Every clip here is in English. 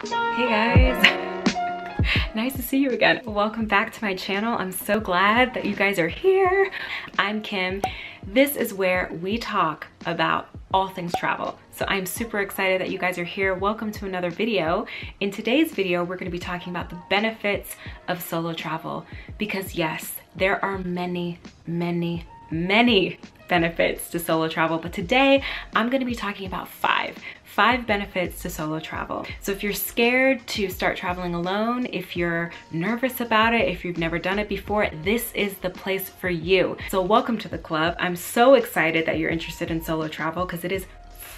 Hey guys, nice to see you again. Welcome back to my channel. I'm so glad that you guys are here. I'm Kim. This is where we talk about all things travel. So I'm super excited that you guys are here. Welcome to another video. In today's video, we're going to be talking about the benefits of solo travel, because yes, there are many benefits to solo travel, but today I'm going to be talking about five benefits to solo travel. So if you're scared to start traveling alone, if you're nervous about it, if you've never done it before, this is the place for you. So welcome to the club. I'm so excited that you're interested in solo travel because it is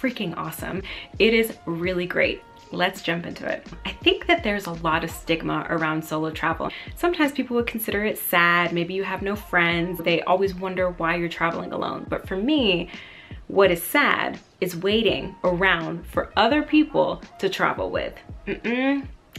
freaking awesome. It is really great. Let's jump into it. I think that there's a lot of stigma around solo travel. Sometimes people would consider it sad. Maybe you have no friends. They always wonder why you're traveling alone. But for me, what is sad is waiting around for other people to travel with.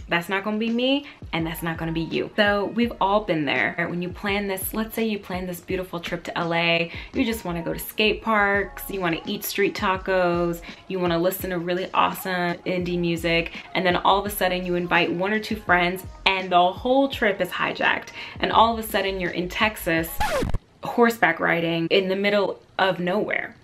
That's not gonna be me, and that's not gonna be you. So we've all been there. When you plan this, let's say you plan this beautiful trip to LA, you just wanna go to skate parks, you wanna eat street tacos, you wanna listen to really awesome indie music, and then all of a sudden you invite one or two friends and the whole trip is hijacked. And all of a sudden you're in Texas, horseback riding in the middle of nowhere.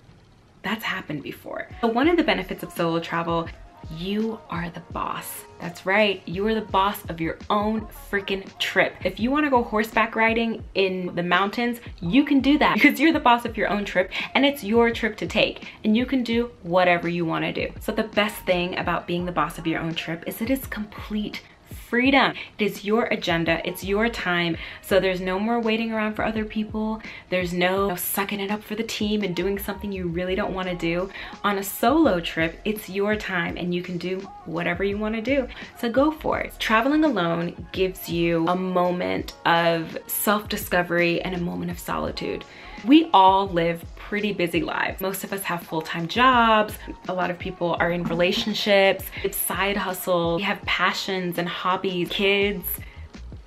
That's happened before. So one of the benefits of solo travel, you are the boss. That's right, you are the boss of your own freaking trip. If you wanna go horseback riding in the mountains, you can do that because you're the boss of your own trip and it's your trip to take and you can do whatever you wanna do. So the best thing about being the boss of your own trip is it is complete freedom. It is your agenda, it's your time. So there's no more waiting around for other people. There's no sucking it up for the team and doing something you really don't want to do. On a solo trip, it's your time and you can do whatever you want to do. So go for it. Traveling alone gives you a moment of self-discovery and a moment of solitude. We all live pretty busy lives. Most of us have full-time jobs. A lot of people are in relationships, it's side hustle. We have passions and hobbies, kids,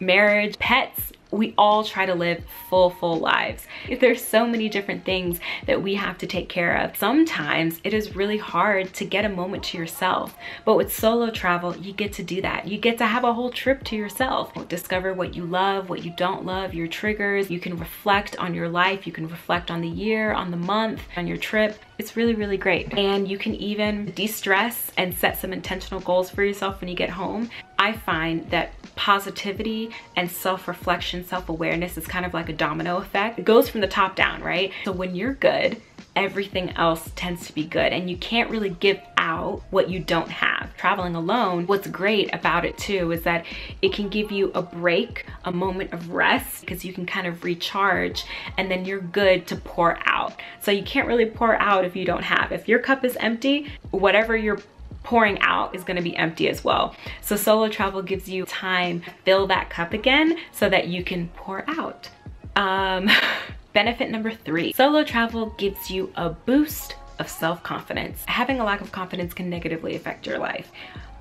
marriage, pets. We all try to live full lives. There's so many different things that we have to take care of. Sometimes it is really hard to get a moment to yourself, but with solo travel, you get to do that. You get to have a whole trip to yourself. Discover what you love, what you don't love, your triggers. You can reflect on your life. You can reflect on the year, on the month, on your trip. It's really great. And you can even de-stress and set some intentional goals for yourself when you get home. I find that positivity and self-reflection, self-awareness is kind of like a domino effect. It goes from the top down, right? So when you're good, everything else tends to be good and you can't really give out what you don't have. Traveling alone, what's great about it too is that it can give you a break, a moment of rest, because you can kind of recharge and then you're good to pour out. So you can't really pour out if you don't have. If your cup is empty, whatever you're pouring out is going to be empty as well. So solo travel gives you time to fill that cup again so that you can pour out. Benefit number 3, solo travel gives you a boost of self-confidence. Having a lack of confidence can negatively affect your life.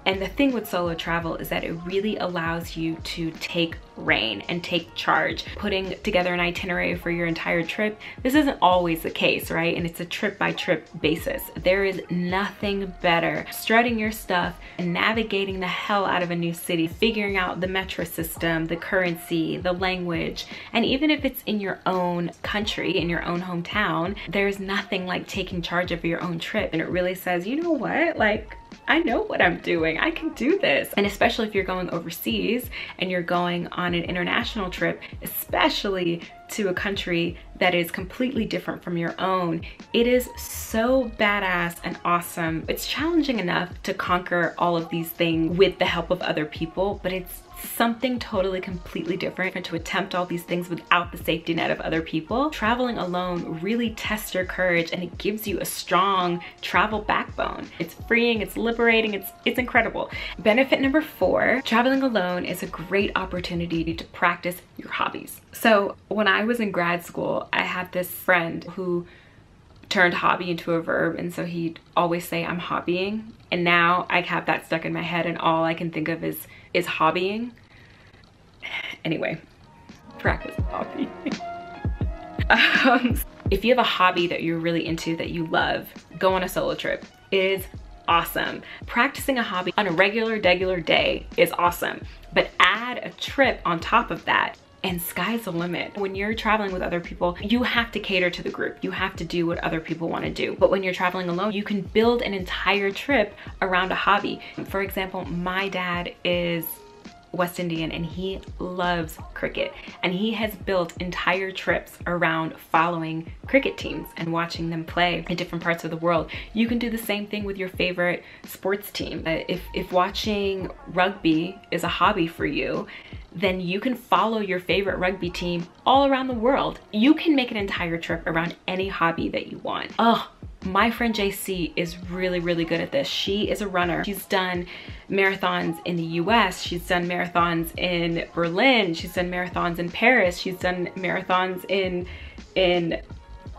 And the thing with solo travel is that it really allows you to take reign and take charge. Putting together an itinerary for your entire trip, this isn't always the case, right? And it's a trip-by-trip basis. There is nothing better. Strutting your stuff and navigating the hell out of a new city, figuring out the metro system, the currency, the language, and even if it's in your own country, in your own hometown, there's nothing like taking charge of your own trip. And it really says, you know what, like, I know what I'm doing. I can do this. And especially if you're going overseas and you're going on an international trip, especially to a country that is completely different from your own, it is so badass and awesome. It's challenging enough to conquer all of these things with the help of other people, but it's something totally completely different to attempt all these things without the safety net of other people. Traveling alone really tests your courage and it gives you a strong travel backbone. It's freeing, it's liberating, it's incredible. Benefit number 4, traveling alone is a great opportunity to practice your hobbies. So when I was in grad school, I had this friend who turned hobby into a verb, and so he'd always say I'm hobbying, and now I have that stuck in my head and all I can think of is hobbying. Anyway, practice hobby. If you have a hobby that you're really into, that you love, go on a solo trip. It is awesome. Practicing a hobby on a regular day is awesome, but add a trip on top of that and sky's the limit. When you're traveling with other people, you have to cater to the group. You have to do what other people want to do. But when you're traveling alone, you can build an entire trip around a hobby. For example, my dad is West Indian and he loves cricket, and he has built entire trips around following cricket teams and watching them play in different parts of the world. You can do the same thing with your favorite sports team. If watching rugby is a hobby for you, then you can follow your favorite rugby team all around the world. You can make an entire trip around any hobby that you want. Oh, my friend JC is really, really good at this. She is a runner. She's done marathons in the US. She's done marathons in Berlin. She's done marathons in Paris. She's done marathons in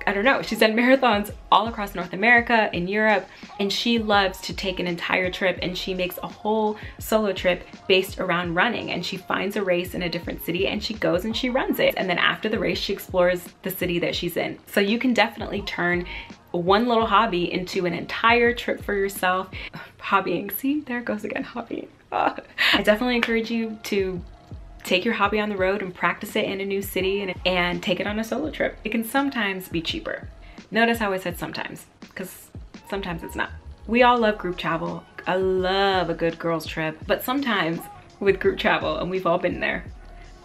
I don't know, she's done marathons all across North America, in Europe, and she loves to take an entire trip, and she makes a whole solo trip based around running, and she finds a race in a different city and she goes and she runs it. And then after the race, she explores the city that she's in. So you can definitely turn one little hobby into an entire trip for yourself. Hobbying, see, there it goes again, hobbying. I definitely encourage you to take your hobby on the road and practice it in a new city and take it on a solo trip. It can sometimes be cheaper. Notice how I said sometimes, because sometimes it's not. We all love group travel. I love a good girls trip, but sometimes with group travel, and we've all been there,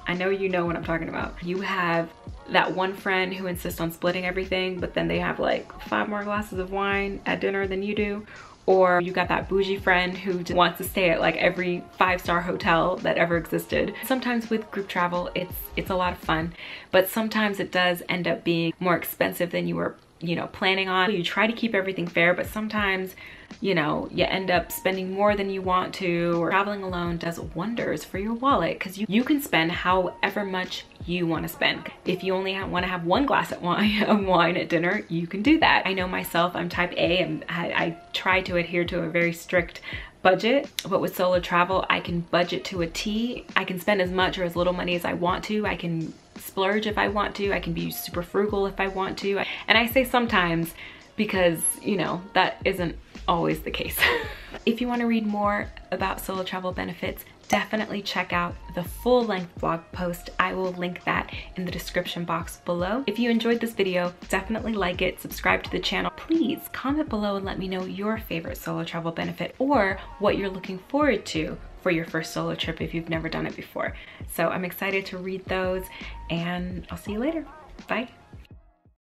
I know you know what I'm talking about. You have that one friend who insists on splitting everything, but then they have like 5 more glasses of wine at dinner than you do. Or you got that bougie friend who wants to stay at like every 5-star hotel that ever existed. Sometimes with group travel, it's a lot of fun, but sometimes it does end up being more expensive than you were, planning on. You try to keep everything fair, but sometimes, you end up spending more than you want to. Or traveling alone does wonders for your wallet, because you can spend however much you want to spend. If you only want to have 1 glass of wine at dinner, you can do that. I know myself, I'm type A, and I try to adhere to a very strict budget, but with solo travel, I can budget to a T. I can spend as much or as little money as I want to. I can splurge if I want to. I can be super frugal if I want to. And I say sometimes because, that isn't always the case. If you want to read more about solo travel benefits, definitely check out the full-length blog post. I will link that in the description box below. If you enjoyed this video, definitely like it, subscribe to the channel. Please comment below and let me know your favorite solo travel benefit or what you're looking forward to for your first solo trip if you've never done it before. So I'm excited to read those, and I'll see you later. Bye.